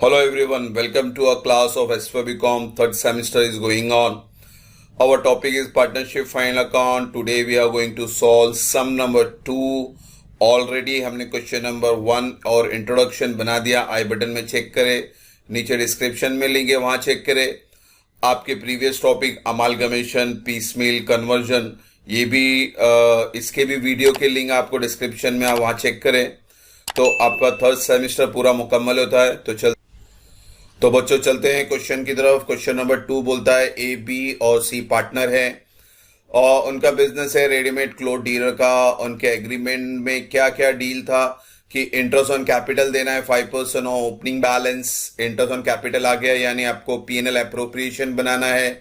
Hello everyone, welcome to a class of SFBCom. Third semester is going on. Our topic is partnership final account. Today we are going to solve sum number 2. Already हमने question number 1 और introduction बना दिया. आई button में check करें, नीचे description में link है वहां चेक करें. आपके previous topic amalgamation, piecemeal, conversion, ये भी इसके भी वीडियो के लिंक आपको डिस्क्रिप्शन में वहां चेक करें. तो आपका थर्ड सेमेस्टर पूरा मुकम्मल होता है. तो बच्चों चलते हैं क्वेश्चन की तरफ. क्वेश्चन नंबर 2 बोलता है ए, बी और सी पार्टनर हैं और उनका बिजनेस है रेडीमेड क्लोथ डीलर का. उनके एग्रीमेंट में क्या क्या डील था कि इंटरेस्ट ऑन कैपिटल देना है 5% और opening balance interest on capital आ गया, यानी आपको पीएनएल अप्रोप्रिएशन बनाना है.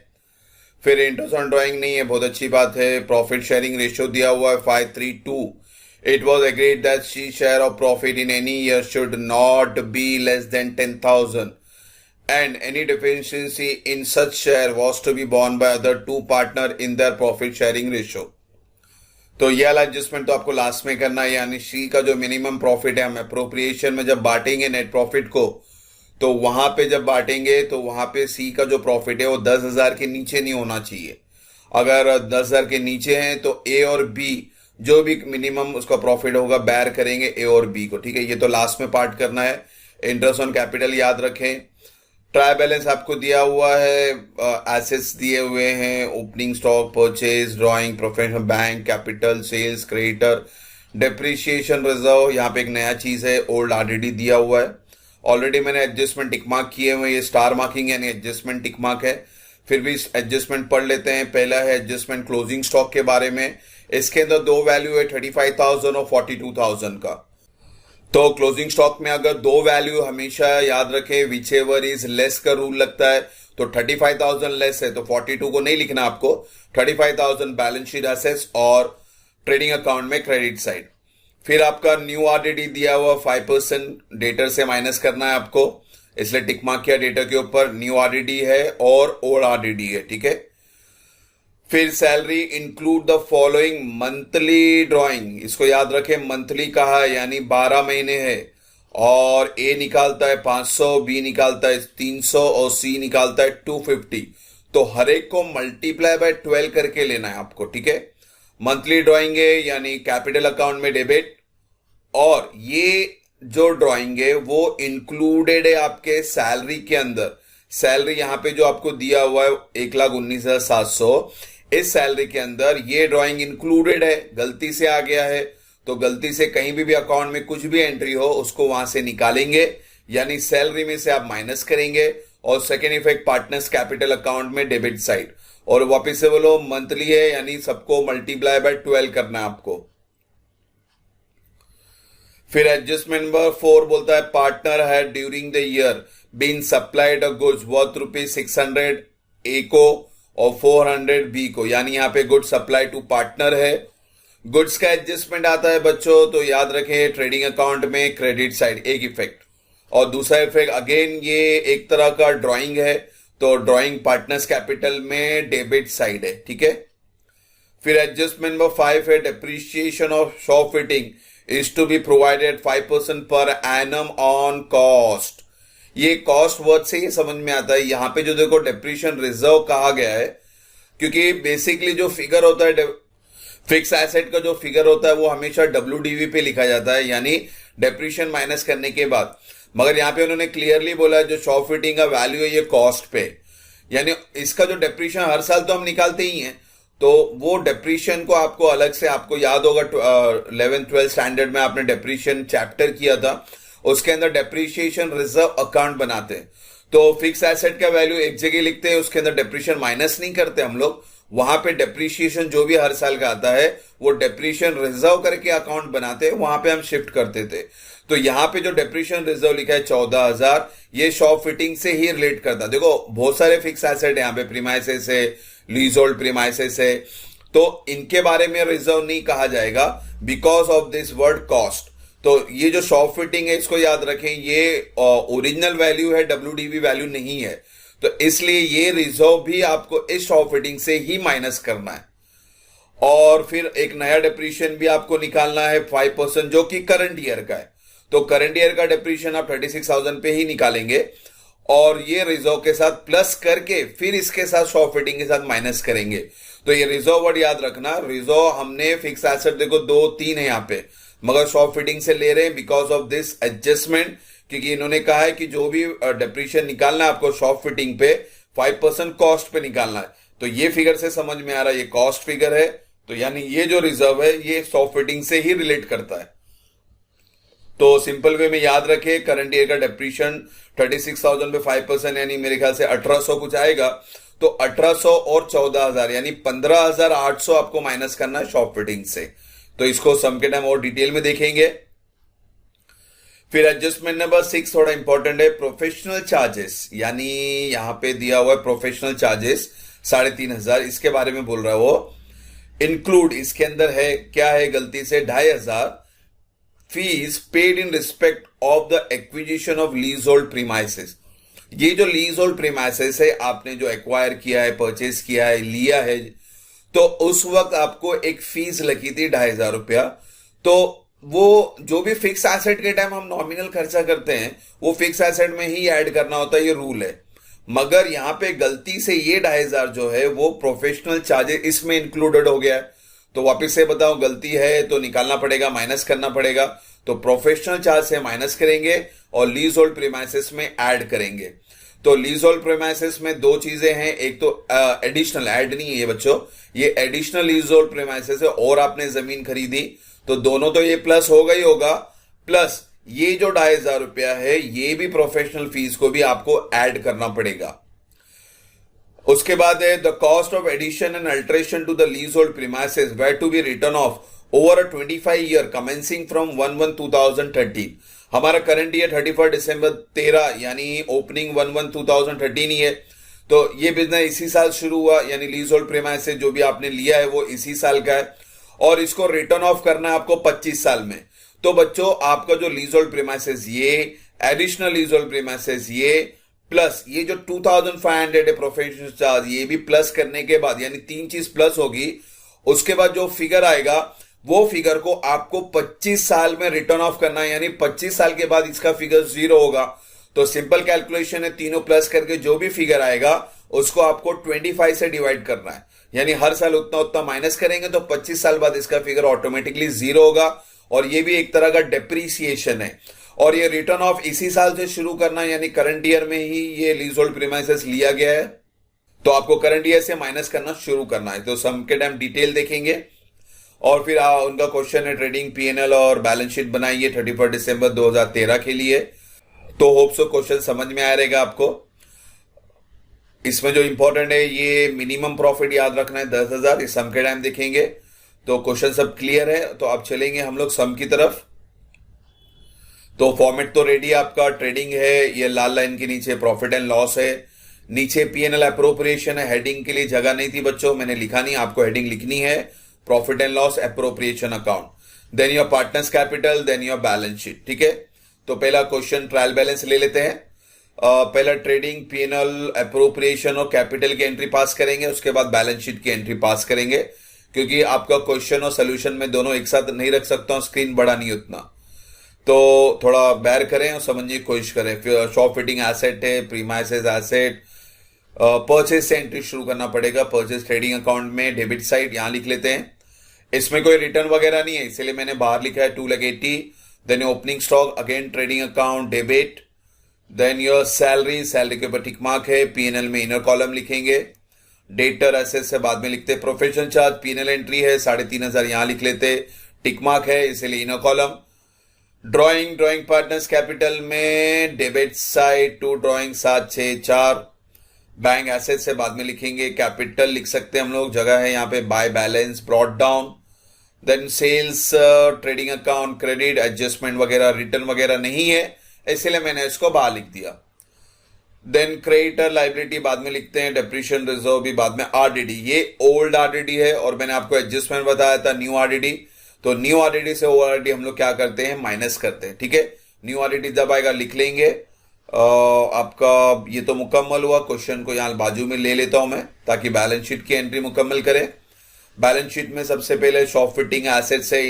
फिर इंटरेस्ट ऑन ड्राइंग नहीं है, बहुत अच्छी बात है. प्रॉफिट शेयरिंग रेशियो दिया हुआ है 5:3:2. It was agreed that she share of profit in any year should not be less than 10,000. And any deficiency in such share was to be borne by other two partner in their profit sharing ratio. तो ये वाला adjustment तो आपको last में करना है, यानी सी का जो मिनिमम प्रॉफिट है हम अप्रोप्रिएशन में जब बांटेंगे नेट प्रॉफिट को, तो वहां पे जब बांटेंगे तो वहां पे सी का जो प्रॉफिट है वो 10,000 के नीचे नहीं होना चाहिए. अगर 10,000 के नीचे हैं तो ए और बी जो भी मिनिमम उसका प्रॉफिट होगा बैर करेंगे ए और बी को. ठीक है, ये तो लास्ट में पार्ट करना है. इंटरेस्ट ऑन कैपिटल याद रखें. ट्राई बैलेंस आपको दिया हुआ है, एसेट्स दिए हुए हैं, opening stock, purchase, drawing, professional bank, capital, sales, creditor, depreciation reserve. यहाँ पे एक नया चीज है, ओल्ड आरडीडी दिया हुआ है. ऑलरेडी मैंने एडजस्टमेंट टिक मार्क किए हुए, ये स्टार मार्किंग यानी एडजस्टमेंट टिक मार्क है. फिर भी एडजस्टमेंट पढ़ लेते हैं. पहला है एडजस्टमेंट क्लोजिंग स्टॉक के बारे में. इसके अंदर दो वैल्यू है 35,000 और 42,000 का. तो क्लोजिंग स्टॉक में अगर दो वैल्यू हमेशा याद रखें, विच एवर इज लेस का रूल लगता है. तो 35,000 लेस है तो 42 को नहीं लिखना आपको. 35,000 बैलेंस शीट एसेट्स और ट्रेडिंग अकाउंट में क्रेडिट साइड. फिर आपका न्यू आरडीडी दिया हुआ 5% डेटर से माइनस करना है आपको, इसलिए टिक मार्क किया डेटर के ऊपर. न्यू आरडीडी है और ओल्ड आरडीडी है. ठीक है. फिर salary include the following monthly drawing. इसको याद रखें, मंथली कहा है यानी 12 महीने है. और ए निकालता है 500, बी निकालता है 300 और सी निकालता है 250. तो हर एक को मल्टीप्लाई बाय 12 करके लेना है आपको. ठीक है. मंथली ड्राइंग है यानी कैपिटल अकाउंट में डेबिट, और ये जो ड्राइंग है वो इंक्लूडेड है आपके सैलरी के अंदर. सैलरी यहां पे जो आपको दिया हुआ है 1,19,700, इस सैलरी के अंदर ये ड्राइंग इंक्लूडेड है. गलती से आ गया है तो गलती से कहीं भी अकाउंट में कुछ भी एंट्री हो उसको वहां से निकालेंगे, यानी सैलरी में से आप माइनस करेंगे. और second effect partners capital account में डेबिट साइड. और वापिस से बोलो मंथली है यानी सबको मल्टीप्लाई बाय 12 करना है आपको. फिर एडजस्टमेंट नंबर 4 बोलता है पार्टनर है during the year been supplied a goods worth ₹600 A को और 400 बी को, यानी यहां पे गुड सप्लाई टू पार्टनर है. गुड्स का एडजस्टमेंट आता है बच्चों तो याद रखें ट्रेडिंग अकाउंट में क्रेडिट साइड एक इफेक्ट, और दूसरा इफेक्ट अगेन ये एक तरह का ड्राइंग है तो ड्राइंग पार्टनर्स कैपिटल में डेबिट साइड है. ठीक है. फिर एडजस्टमेंट नंबर 5 है depreciation of shop fitting is to be provided 5% per annum on cost. ये कॉस्ट वर्ड से ही समझ में आता है. यहां पे जो देखो डेप्रिसिएशन रिजर्व कहा गया है, क्योंकि बेसिकली जो फिगर होता है फिक्स एसेट का जो फिगर होता है वो हमेशा डब्ल्यूडीवी पे लिखा जाता है, यानी डेप्रिसिएशन माइनस करने के बाद. मगर यहां पे उन्होंने क्लियरली बोला जो शॉप फिटिंग का वैल्यू है ये कॉस्ट पे, यानी इसका जो डेप्रिसिएशन हर साल तो हम निकालते ही हैं, तो वो डेप्रिसिएशन को आपको अलग से, आपको याद होगा 11th-12th स्टैंडर्ड में आपने डेप्रिसिएशन चैप्टर किया था, उसके अंदर डेप्रिसिएशन रिजर्व अकाउंट बनाते हैं. तो फिक्स एसेट का वैल्यू एक जगह लिखते हैं, उसके अंदर डेप्रिसिएशन माइनस नहीं करते हम लोग. वहां पे डेप्रिसिएशन जो भी हर साल का आता है वो डेप्रिसिएशन रिजर्व करके अकाउंट बनाते हैं, वहां पे हम शिफ्ट करते थे. तो यहां पे जो डेप्रिसिएशन रिजर्व लिखा है 14,000, ये शॉप फिटिंग से ही रिलेट करता है. देखो बहुत सारे फिक्स एसेट है यहाँ पे, प्रीमाइसेस है, लीजहोल्ड प्रीमाइसेस है, तो इनके बारे में रिजर्व नहीं कहा जाएगा because of this word cost. तो ये जो शॉप फिटिंग है इसको याद रखें, ये ओरिजिनल वैल्यू है, डब्ल्यूडीवी वैल्यू नहीं है. तो इसलिए ये रिजर्व भी आपको इस शॉप फिटिंग से ही माइनस करना है. और फिर एक नया डेप्रिसिएशन भी आपको निकालना है 5% जो कि करंट ईयर का है. तो करंट ईयर का डेप्रीशिएशन आप 36,000 पे ही निकालेंगे और ये रिजर्व के साथ प्लस करके फिर इसके साथ शॉप फिटिंग के साथ माइनस करेंगे। तो ये रिजर्व वर्ड याद रखना, रिजर्व हमने फिक्स एसेट देखो 2-3 है यहाँ पे, मगर शॉप फिटिंग से ले रहे हैं बिकॉज ऑफ दिस एडजस्टमेंट, क्योंकि इन्होंने कहा है कि जो भी डेप्रीशिएशन निकालना है आपको शॉप फिटिंग पे 5% कॉस्ट पे निकालना है। तो ये फिगर से समझ में आ रहा है ये कॉस्ट फिगर है, तो यानी ये जो रिजर्व है ये शॉप फिटिंग से ही रिलेट करता है। तो सिंपल वे में याद रखें, करंट ईयर का डेप्रीशिएशन 36,000 पे 5% यानी मेरे ख्याल से 1800 कुछ आएगा। तो 1800 और 14,000 यानी 15,800 आपको माइनस करना है शॉप फिटिंग से। तो इसको सम के टाइम और डिटेल में देखेंगे। फिर एडजस्टमेंट नंबर 6 थोड़ा इंपॉर्टेंट है, प्रोफेशनल चार्जेस, यानी यहां पे दिया हुआ है प्रोफेशनल चार्जेस 3,500, इसके बारे में बोल रहा है वो इंक्लूड, इसके अंदर है क्या है गलती से 2,500 fees paid in respect of the acquisition of leasehold premises. ये जो लीज होल्ड प्रीमाइसेस है आपने जो एक्वायर किया है, परचेस किया है, लिया है, तो उस वक्त आपको एक फीस लगी थी 2,500 रुपया। तो वो जो भी फिक्स एसेट के टाइम हम नॉमिनल खर्चा करते हैं वो फिक्स एसेट में ही ऐड करना होता है, ये रूल है। मगर यहां पे गलती से ये 2,500 जो है वो प्रोफेशनल चार्जेस इसमें इंक्लूडेड हो गया है। तो वापस से बताओ, गलती है तो निकालना पड़ेगा, माइनस करना पड़ेगा। तो प्रोफेशनल चार्ज से माइनस करेंगे और लीज होल्ड प्रीमाइसेस में ऐड करेंगे। तो लीज होल्ड प्रीमाइसेस में दो चीजें हैं, एक तो एडिशनल, ऐड नहीं है ये बच्चों, ये एडिशनल लीज होल्ड प्रीमाइसेस है और आपने जमीन खरीदी, तो दोनों तो ये प्लस होगा ही होगा, प्लस ये जो 2,500 रुपया है ये भी प्रोफेशनल फीस को भी आपको ऐड करना पड़ेगा। उसके बाद है the cost of addition and alteration to the leasehold premises were to be written off over a 25 year commencing from 1/1/2013। हमारा करंट ईयर 31 दिसंबर 13 यानी ओपनिंग 1/1/2013 ही है। तो ये बिजनेस इसी साल शुरू हुआ, यानी लीज होल्ड प्रीमाइसेस जो भी आपने लिया है वो इसी साल का है और इसको रिटर्न ऑफ करना है आपको 25 साल में। तो बच्चों आपका जो लीज होल्ड प्रीमाइसेस ये, एडिशनल लीज होल्ड प्रीमाइसेस ये, प्लस ये जो 2,500 है प्रोफेशनल चार्ज, ये भी प्लस करने के बाद यानी 3 चीज प्लस होगी, उसके बाद जो फिगर आएगा वो फिगर को आपको 25 साल में रिटर्न ऑफ करना है, यानी 25 साल के बाद इसका फिगर 0 होगा। तो सिंपल कैलकुलेशन है, तीनों प्लस करके जो भी फिगर आएगा उसको आपको 25 से डिवाइड करना है, यानी हर साल उतना उतना माइनस करेंगे तो 25 साल बाद इसका फिगर ऑटोमेटिकली 0 होगा। और ये भी एक तरह का डेप्रीसिएशन है और ये रिटर्न ऑफ इसी साल से शुरू करना है, यानी करंट ईयर में ही ये लीज होल्ड प्रीमाइसेस लिया गया है, तो आपको करंट ईयर से माइनस करना शुरू करना है। तो सम के टाइम डिटेल देखेंगे और फिर उनका क्वेश्चन है ट्रेडिंग पीएनएल और बैलेंस शीट बनाइए 31 दिसंबर 2013 के लिए। तो होप सो क्वेश्चन समझ में आ रहेगा आपको। इसमें जो इंपॉर्टेंट है ये मिनिमम प्रॉफिट याद रखना है 10,000, इस सम के टाइम देखेंगे। तो क्वेश्चन सब क्लियर है, तो अब चलेंगे हम लोग सम की तरफ। तो फॉर्मेट तो रेडी है आपका, ट्रेडिंग है, ये लाल लाइन के नीचे प्रॉफिट एंड लॉस है, नीचे पीएनएल अप्रोप्रिएशन है। हेडिंग के लिए जगह नहीं थी बच्चों, मैंने लिखा नहीं, आपको हेडिंग लिखनी है profit and loss appropriation account, then your partners capital, then your balance sheet. ठीक है, तो पहला क्वेश्चन ट्रायल बैलेंस ले लेते हैं। पहला ट्रेडिंग पीएनएल अप्रोप्रिएशन और कैपिटल की एंट्री पास करेंगे, उसके बाद बैलेंस शीट की एंट्री पास करेंगे, क्योंकि आपका क्वेश्चन और सोल्यूशन में दोनों एक साथ नहीं रख सकता हूं, स्क्रीन बड़ा नहीं उतना, तो थोड़ा बेयर करें और समझने की कोशिश करें। फिर शॉप फिटिंग एसेट है, प्रीमाइसेस एसेट, परचेज से एंट्री शुरू करना पड़ेगा। परचेज ट्रेडिंग अकाउंट में डेबिट साइड यहां लिख लेते हैं, इसमें कोई रिटर्न वगैरह नहीं है इसलिए मैंने बाहर लिखा है 2,80,000। Then opening stock again trading account debit, then your salary, salary के ऊपर टिक मार्क है, पीएनएल में इनर कॉलम लिखेंगे, डेटर एसेट से बाद में लिखते हैं, प्रोफेशनल चार्ज पीएनएल एंट्री है 3,500 यहां लिख लेते, टिक मार्क है इसलिए inner column. Drawing partners capital में debit side to drawing 764, bank asset से बाद में लिखेंगे, कैपिटल लिख सकते हैं हम लोग, जगह है यहाँ पे by balance brought down, then sales trading account credit, adjustment वगैरह रिटर्न वगैरह नहीं है इसलिए मैंने इसको बाहर लिख दिया। देन क्रेडिटर लाइबिलिटी बाद में लिखते हैं, डेप्रीशिएशन रिजर्व भी बाद में। आरडीडी ये ओल्ड आरडीडी है और मैंने आपको एडजस्टमेंट बताया था न्यू आरडीडी, तो न्यू आरडीडी से ओल्ड आरडीडी हम लोग क्या करते हैं, माइनस करते हैं। ठीक है, न्यू आरडीडी जब आएगा लिख लेंगे। आपका ये तो मुकम्मल हुआ, क्वेश्चन को यहां बाजू में ले लेता हूं मैं ताकि बैलेंस शीट की एंट्री मुकम्मल करें। बैलेंस शीट में सबसे पहले शॉप फिटिंग एसेट से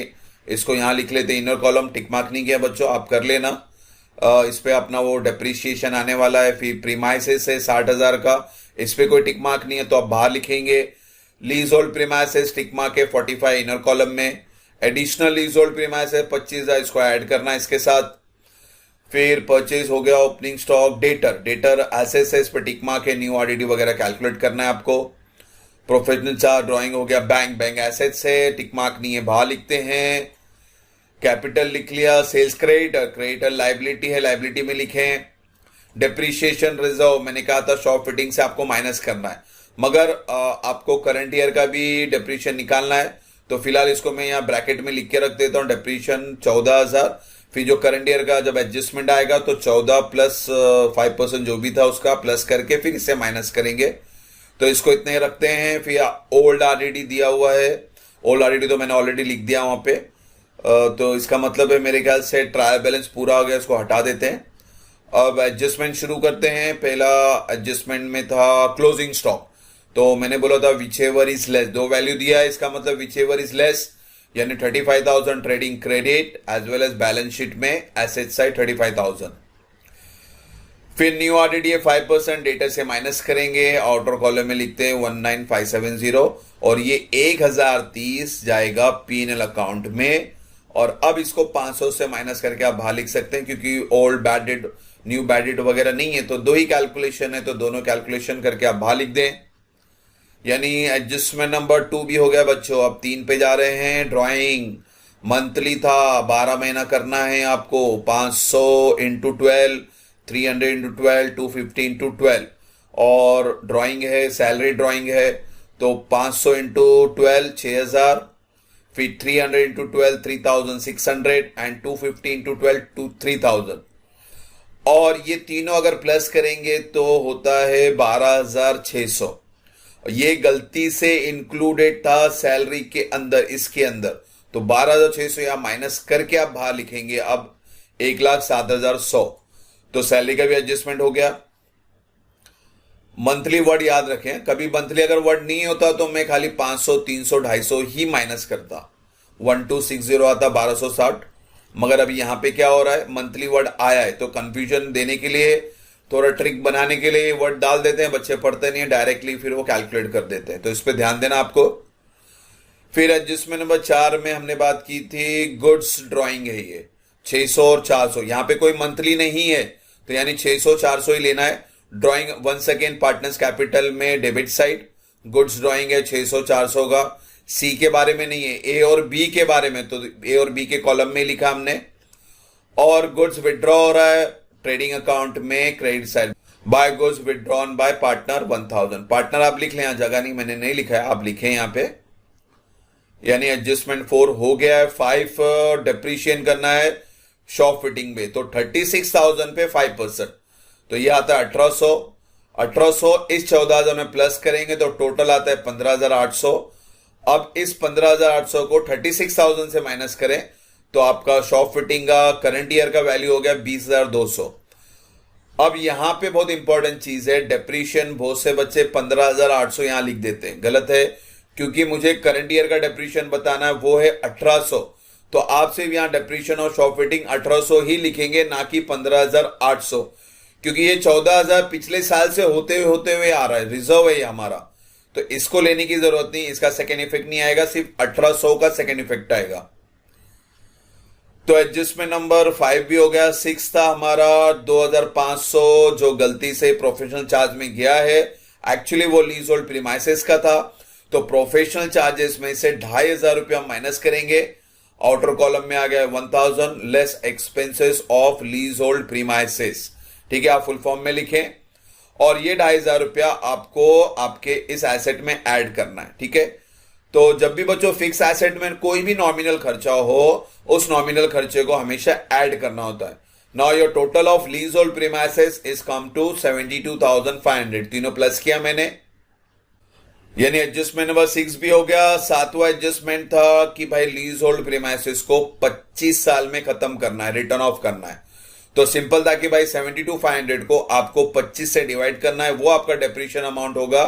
इसको यहाँ लिख लेते हैं, इनर कॉलम टिक मार्क नहीं किया बच्चों, आप कर लेना। इस पे अपना वो डेप्रीशिएशन आने वाला है, फिर प्रीमाइसेस है 60,000 का, इस पे कोई टिक मार्क नहीं है तो आप बाहर लिखेंगे। लीज होल्ड प्रीमाइसेस टिक मार्क है 45 इनर कॉलम में। एडिशनल लीज होल्ड प्रीमाइसेस 25,000, इसको ऐड करना है इसके साथ। फिर परचेज हो गया, ओपनिंग स्टॉक, डेटर एसेट्स है, इस पे टिक मार्क है, न्यू आरडीडी वगैरह कैलकुलेट करना है आपको। प्रोफेशनल चार्ज ड्राइंग हो गया, बैंक एसेट्स है, टिक मार्क नहीं है, बाहर लिखते हैं। कैपिटल लिख लिया, सेल्स क्रेडिटर लाइबिलिटी है, लाइबिलिटी में लिखें। डेप्रीशिएशन रिजर्व मैंने कहा था शॉप फिटिंग से आपको माइनस करना है, मगर आपको करंट ईयर का भी डेप्रीशिएशन निकालना है, तो फिलहाल इसको मैं यहाँ ब्रैकेट में लिख के रख देता हूँ, डेप्रीशिएशन 14,000। फिर जो करंट ईयर का जब एडजस्टमेंट आएगा तो 14 प्लस 5% जो भी था उसका प्लस करके फिर इसे माइनस करेंगे, तो इसको इतने रखते हैं। फिर ओल्ड आरडीडी दिया हुआ है, ओल्ड आरडीडी तो मैंने ऑलरेडी लिख दिया वहां पे, तो इसका मतलब है मेरे ख्याल से ट्रायल बैलेंस पूरा हो गया, इसको हटा देते हैं। अब एडजस्टमेंट शुरू करते हैं। पहला एडजस्टमेंट में था क्लोजिंग स्टॉक, तो मैंने बोला था विच एवर इज लेस, दो वैल्यू दिया है, इसका मतलब विच एवर इज लेस यानी 35,000 trading credit as well as balance sheet में एसेट साइड 35,000। फिर न्यू आरडीडी 5% डेटा से माइनस करेंगे, आउटर कॉलम में लिखते हैं 19,570 और ये 1,030 जाएगा पीएनएल अकाउंट में। और अब इसको 500 से माइनस करके आप बाहर लिख सकते हैं, क्योंकि old bad debt new bad debt वगैरह नहीं है, तो दो ही कैलकुलेशन है, तो दोनों कैलकुलेशन करके आप बाहर लिख दें। यानी एडजस्टमेंट नंबर 2 भी हो गया बच्चों। अब 3 पे जा रहे हैं। ड्राइंग मंथली था, 12 महीना करना है आपको, 500 इंटू 12, 300 इंटू 12, 250 इंटू 12। और ड्राइंग है, सैलरी ड्राइंग है, तो 500 इंटू 12 6,000, फिर 300 इंटू 12 3,600 एंड 250 इंटू 12 3,000। और ये तीनों अगर प्लस करेंगे तो होता है 12,600। ये गलती से इंक्लूडेड था सैलरी के अंदर, इसके अंदर, तो 12,600 यहां माइनस करके आप बाहर लिखेंगे। अब 1,07,100, तो सैलरी का भी एडजस्टमेंट हो गया। मंथली वर्ड याद रखें, कभी मंथली अगर वर्ड नहीं होता तो मैं खाली 500 300 250 ही माइनस करता, 1260 आता 1260। मगर अभी यहां पे क्या हो रहा है, मंथली वर्ड आया है, तो कंफ्यूजन देने के लिए, थोड़ा ट्रिक बनाने के लिए वर्ड डाल देते हैं, बच्चे पढ़ते नहीं है डायरेक्टली, फिर वो कैलकुलेट कर देते हैं, तो इस पे ध्यान देना आपको। फिर एडजस्टमेंट नंबर 4 में हमने बात की थी गुड्स ड्राइंग है, ये 600 और 400, यहां पे कोई मंथली नहीं है, तो यानी 600 400 ही लेना है। Drawing once again partners capital में डेबिट साइड, गुड्स ड्राइंग है 600 400 का। सी के बारे में नहीं है, ए और बी के बारे में, तो ए और बी के कॉलम में लिखा हमने। और गुड्स विड्रॉ हो रहा है ट्रेडिंग अकाउंट में credit side, by goods withdrawn by partner 1,000। Partner आप लिख लें, यहां जगह नहीं, मैंने नहीं लिखा है, आप लिखें यहां पे। यानी एडजस्टमेंट 4 हो गया है। 5 डेप्रीशिएशन करना है शॉप फिटिंग में, तो 36,000 पे 5%, तो ये आता है 1800। 1800 इस 14,000 में प्लस करेंगे तो टोटल आता है 15,800। अब इस 15,800 को 36,000 से माइनस करें तो आपका शॉप फिटिंग का करंट ईयर का वैल्यू हो गया 20,200। अब यहां पे बहुत इंपॉर्टेंट चीज है, डेप्रीशिएशन बहुत से बच्चे 15,800 यहां लिख देते हैं, गलत है, क्योंकि मुझे करंट ईयर का डेप्रीशिएशन बताना है, वो है 1800, तो आप सिर्फ यहां डेप्रीशिएशन और शॉप फिटिंग 1800 ही लिखेंगे, ना कि 15,800, क्योंकि ये 14,000 पिछले साल से होते हुए आ रहा है, रिजर्व है ये हमारा, तो इसको लेने की जरूरत नहीं, इसका सेकेंड इफेक्ट नहीं आएगा, सिर्फ 1800 का सेकेंड इफेक्ट आएगा। तो एडजस्टमेंट नंबर 5 भी हो गया। 6 था हमारा 2,500, जो गलती से प्रोफेशनल चार्ज में गया है, एक्चुअली वो लीज होल्ड प्रीमाइसेस का था, तो प्रोफेशनल चार्जेस में से 2,500 रुपया माइनस करेंगे, आउटर कॉलम में आ गया 1,000 less expenses of leasehold premises, ठीक है, आप फुल फॉर्म में लिखें। और ये 2,500 रुपया आपको आपके इस एसेट में ऐड करना है, ठीक है। तो जब भी बच्चों फिक्स एसेट में कोई भी नॉमिनल खर्चा हो, उस नॉमिनल खर्चे को हमेशा ऐड करना होता है। Now your total of leasehold premises is come to 72,500, तीनों प्लस किया मैंने, यानी एडजस्टमेंट नंबर 6 भी हो गया। 7वां एडजस्टमेंट था कि भाई लीज होल्ड प्रीमाइसेस को 25 साल में खत्म करना है, रिटर्न ऑफ करना है, तो सिंपल था कि भाई 72,500 को आपको 25 से डिवाइड करना है, वो आपका डेप्रीशिएशन अमाउंट होगा,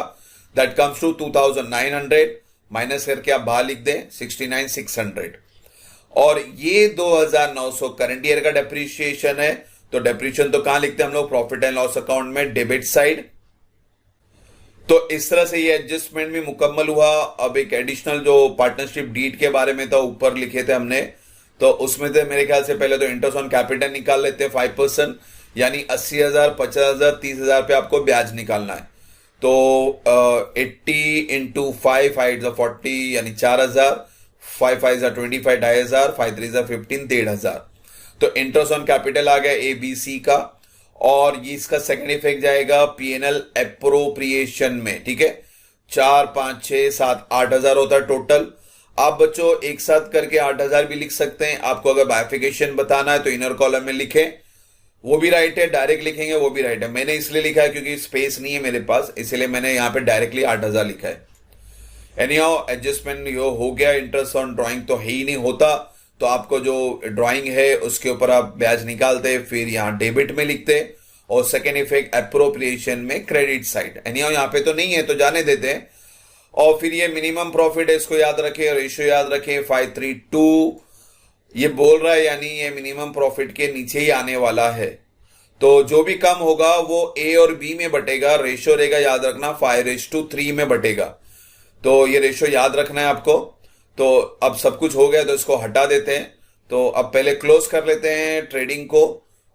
दैट कम्स टू 2,900, माइनस करके आप बाहर लिख दें 69,600। और ये 2900 करंट ईयर का डेप्रीशिएशन है। तो डेप्रीशिएशन तो कहां लिखते हैं हम लोग, प्रॉफिट एंड लॉस अकाउंट में डेबिट साइड। तो इस तरह से ये एडजस्टमेंट भी मुकम्मल हुआ। अब एक एडिशनल जो पार्टनरशिप डीड के बारे में था ऊपर लिखे थे हमने, तो उसमें थे मेरे ख्याल से पहले तो इंटरेस्ट ऑन कैपिटल निकाल लेते हैं 5%, यानी 80,000, 50,000, 30,000 पे आपको ब्याज निकालना है। तो 80 इंटू 5, 5 40 यानी 4,000, 5 5 25, 2,500, 5 3 15, 1,500। तो इंटरेस्ट ऑन कैपिटल आ गया ए बी सी का, और ये इसका सेकंड इफेक्ट जाएगा पीएनएल एप्रोप्रिएशन में। ठीक है, 4 5 6 7 8,000 होता है टोटल। आप बच्चों एक साथ करके 8,000 भी लिख सकते हैं। आपको अगर बाइफिकेशन बताना है तो इनर कॉलम में लिखें, वो भी राइट है। डायरेक्ट लिखेंगे वो भी राइट है। मैंने इसलिए लिखा है क्योंकि स्पेस नहीं है मेरे पास, इसलिए मैंने यहां पे डायरेक्टली 8,000 लिखा है। एनीहाउ एडजस्टमेंट यो हो गया। इंटरेस्ट ऑन ड्राइंग तो है ही नहीं होता, तो आपको जो ड्राइंग है उसके ऊपर आप ब्याज निकालते, फिर यहां डेबिट में लिखते, और सेकेंड इफेक्ट एप्रोप्रिएशन में क्रेडिट साइड। एनीहाउ यहां पे तो नहीं है तो जाने देते हैं। और फिर ये मिनिमम प्रॉफिट है, इसको याद रखें, रेशियो याद रखें 532 ये बोल रहा है, यानी ये मिनिमम प्रॉफिट के नीचे ही आने वाला है। तो जो भी कम होगा वो ए और बी में बटेगा। रेशियो रहेगा याद रखना 5:3 में बटेगा। तो ये रेशियो याद रखना है आपको। तो अब सब कुछ हो गया तो इसको हटा देते हैं। तो अब पहले क्लोज कर लेते हैं ट्रेडिंग को।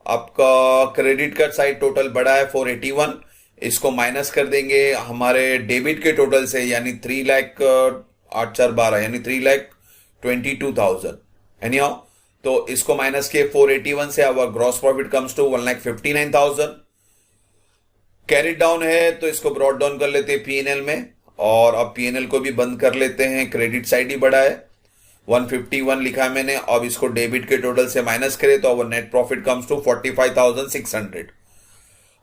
आपका क्रेडिट कार्ड साइड टोटल बढ़ा है 481, इसको माइनस कर देंगे हमारे डेबिट के टोटल से, यानी 3,08,412 यानी 3,22,000। एनीहाउ तो इसको माइनस किए 481 से, अब gross profit comes to 1,59,000। Carried down है तो इसको ब्रॉड डाउन कर लेते हैं पीएनएल में, और अब पीएनएल को भी बंद कर लेते हैं। क्रेडिट साइड ही बढ़ा है 151 लिखा है मैंने। अब इसको डेबिट के टोटल से माइनस करें तो अब नेट प्रॉफिट कम्स टू 45,600।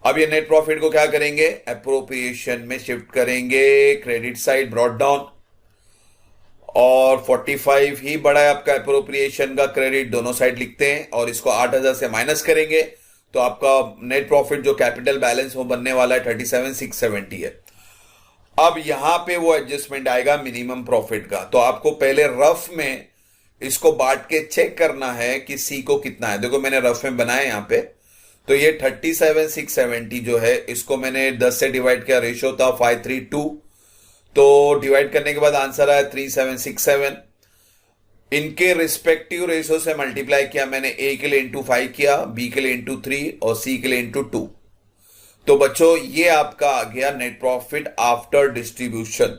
अब ये नेट प्रॉफिट को क्या करेंगे, एप्रोप्रिएशन में शिफ्ट करेंगे, क्रेडिट साइड ब्रॉड डाउन, और 45 ही बड़ा है आपका एप्रोप्रिएशन का, क्रेडिट दोनों साइड लिखते हैं, और इसको 8,000 से माइनस करेंगे तो आपका नेट प्रॉफिट जो कैपिटल बैलेंस वो बनने वाला है 37,670 है। अब यहां पे वो एडजस्टमेंट आएगा मिनिमम प्रॉफिट का। तो आपको पहले रफ में इसको बांट के चेक करना है कि सी को कितना है। देखो मैंने रफ में बनाया यहां पे, तो ये 37,670 जो है इसको मैंने 10 से डिवाइड किया, रेशियो था 532, तो डिवाइड करने के बाद आंसर आया 3767। इनके रिस्पेक्टिव रेशियो से मल्टीप्लाई किया मैंने, ए के लिए इंटू 5 किया, बी के लिए इंटू 3 और सी के लिए इंटू 2। तो बच्चों ये आपका आ गया नेट प्रॉफिट आफ्टर डिस्ट्रीब्यूशन।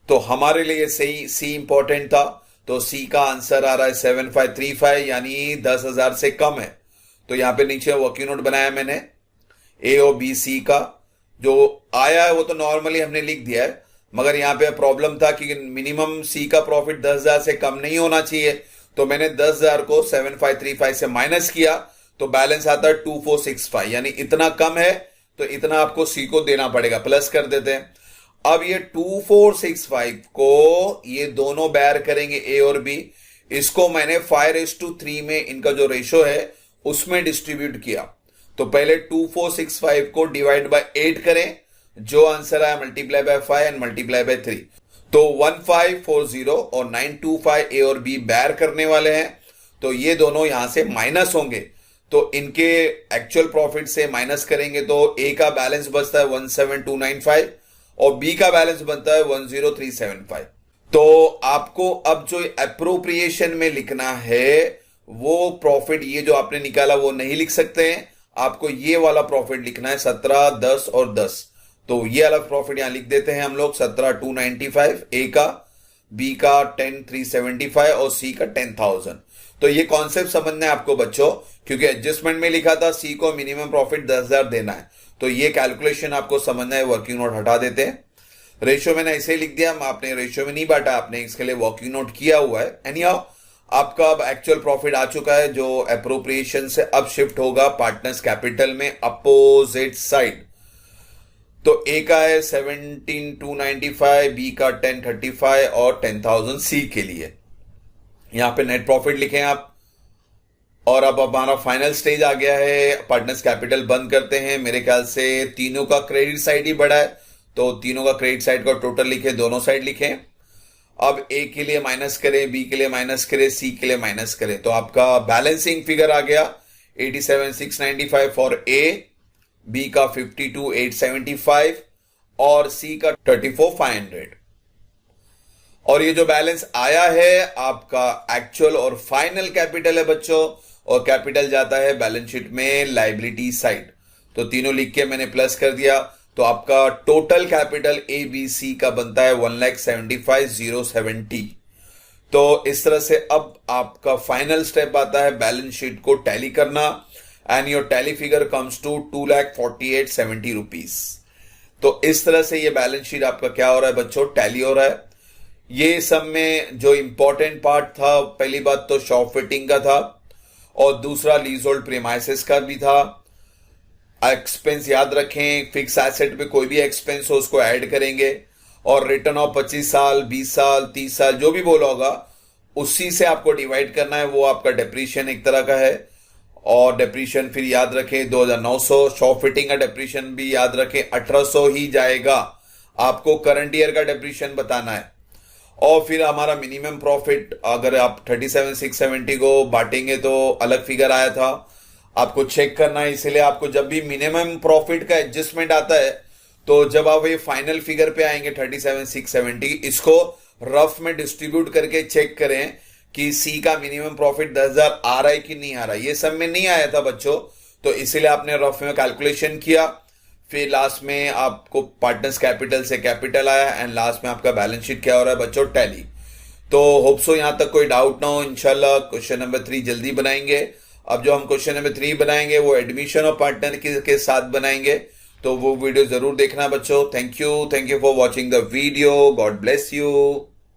तो हमारे लिए सही सी इंपॉर्टेंट था, तो सी का आंसर आ रहा है 7535, यानी 10,000 से कम है। तो यहां पे नीचे वर्किंग नोट बनाया मैंने ए और बी सी का, जो आया है वो तो नॉर्मली हमने लिख दिया है, मगर यहां पे प्रॉब्लम था कि मिनिमम सी का प्रॉफिट 10,000 से कम नहीं होना चाहिए। तो मैंने 10,000 को 7535 से माइनस किया तो बैलेंस आता है 2465, यानी इतना कम है तो इतना आपको सी को देना पड़ेगा। प्लस कर देते हैं। अब ये 2465 को ये दोनों बेयर करेंगे ए और बी, इसको मैंने 5:3 में इनका जो रेशियो है उसमें डिस्ट्रीब्यूट किया। तो पहले 2465 को डिवाइड बाय 8 करें, जो आंसर आया multiply by 5 and multiply by 3। तो 1540 और 925 ए और बी बेयर करने वाले हैं, तो ये दोनों यहां से माइनस होंगे। तो इनके एक्चुअल प्रॉफिट से माइनस करेंगे तो ए का बैलेंस बचता है 17295 और बी का बैलेंस बनता है 10375। तो आपको अब जो एप्रोप्रिएशन में लिखना है वो प्रॉफिट, ये जो आपने निकाला वो नहीं लिख सकते हैं, आपको ये वाला प्रॉफिट लिखना है 17, 10 और 10। तो ये अलग प्रॉफिट यहां लिख देते हैं हम लोग, 17,295 ए का, बी का 10,375 और सी का 10,000। तो ये कॉन्सेप्ट समझना है आपको बच्चों, क्योंकि एडजस्टमेंट में लिखा था सी को मिनिमम प्रॉफिट 10,000 देना है। तो ये कैलकुलेशन आपको समझना है। वर्किंग नोट हटा देते हैं। रेशियो मैंने ऐसे ही लिख दिया, आपने रेशियो में नहीं बांटा, आपने इसके लिए वर्किंग नोट किया हुआ है। एनीहाउ आपका अब एक्चुअल प्रॉफिट आ चुका है, जो एप्रोप्रिएशन से अब शिफ्ट होगा पार्टनर्स कैपिटल में अपोजिट साइड। तो ए का है 17,295, बी का 1035 और 10,000 सी के लिए। यहां पे नेट प्रॉफिट लिखें आप। और अब हमारा फाइनल स्टेज आ गया है, पार्टनर्स कैपिटल बंद करते हैं। मेरे ख्याल से तीनों का क्रेडिट साइड ही बड़ा है, तो तीनों का क्रेडिट साइड का टोटल लिखें, दोनों साइड लिखें। अब ए के लिए माइनस करें, बी के लिए माइनस करें, सी के लिए माइनस करें, तो आपका बैलेंसिंग फिगर आ गया 87,695 फॉर ए, बी का 52,875 और सी का 34,500। और ये जो बैलेंस आया है आपका एक्चुअल और फाइनल कैपिटल है बच्चों, और कैपिटल जाता है बैलेंस शीट में लायबिलिटी साइड। तो तीनों लिख के मैंने प्लस कर दिया, तो आपका total capital A B C का बनता है 1,75,070। तो इस तरह से अब आपका फाइनल स्टेप आता है बैलेंस शीट को टैली करना, and your tally figure comes to 2,48,70 rupees. तो इस तरह से ये बैलेंस शीट आपका क्या हो रहा है बच्चों, टैली हो रहा है। ये सब में जो इंपॉर्टेंट पार्ट था, पहली बात तो शॉप फिटिंग का था, और दूसरा लीज होल्ड प्रीमाइसेस का भी था। एक्सपेंस याद रखें, फिक्स एसेट पे कोई भी एक्सपेंस हो उसको ऐड करेंगे, और रिटर्न ऑफ 25 साल 20 साल 30 साल जो भी बोला होगा उसी से आपको डिवाइड करना है, वो आपका डेप्रीशियन एक तरह का है। और डेप्रीशियन फिर याद रखें 2,900, शॉप फिटिंग का डेप्रीशियन भी याद रखें 1,800 ही जाएगा, आपको करंट ईयर का डेप्रीशियन बताना है। और फिर हमारा मिनिमम प्रॉफिट अगर आप 37,670 को बांटेंगे तो अलग फिगर आया था, आपको चेक करना है। इसलिए आपको जब भी मिनिमम प्रॉफिट का एडजस्टमेंट आता है, तो जब आप ये फाइनल फिगर पे आएंगे 37,670, इसको रफ में डिस्ट्रीब्यूट करके चेक करें कि सी का मिनिमम प्रॉफिट 10,000 आ रहा है कि नहीं आ रहा है। ये सब में नहीं आया था बच्चों, तो इसीलिए आपने रफ में कैलकुलेशन किया, फिर लास्ट में आपको पार्टनर्स कैपिटल से कैपिटल आया, एंड लास्ट में आपका बैलेंस शीट क्या हो रहा है बच्चों, टैली। तो होप सो यहां तक कोई डाउट ना हो। इंशाल्लाह क्वेश्चन नंबर 3 जल्दी बनाएंगे। अब जो हम क्वेश्चन नंबर 3 बनाएंगे वो एडमिशन ऑफ पार्टनर के साथ बनाएंगे, तो वो वीडियो जरूर देखना बच्चों। Thank you for watching the video. God bless you.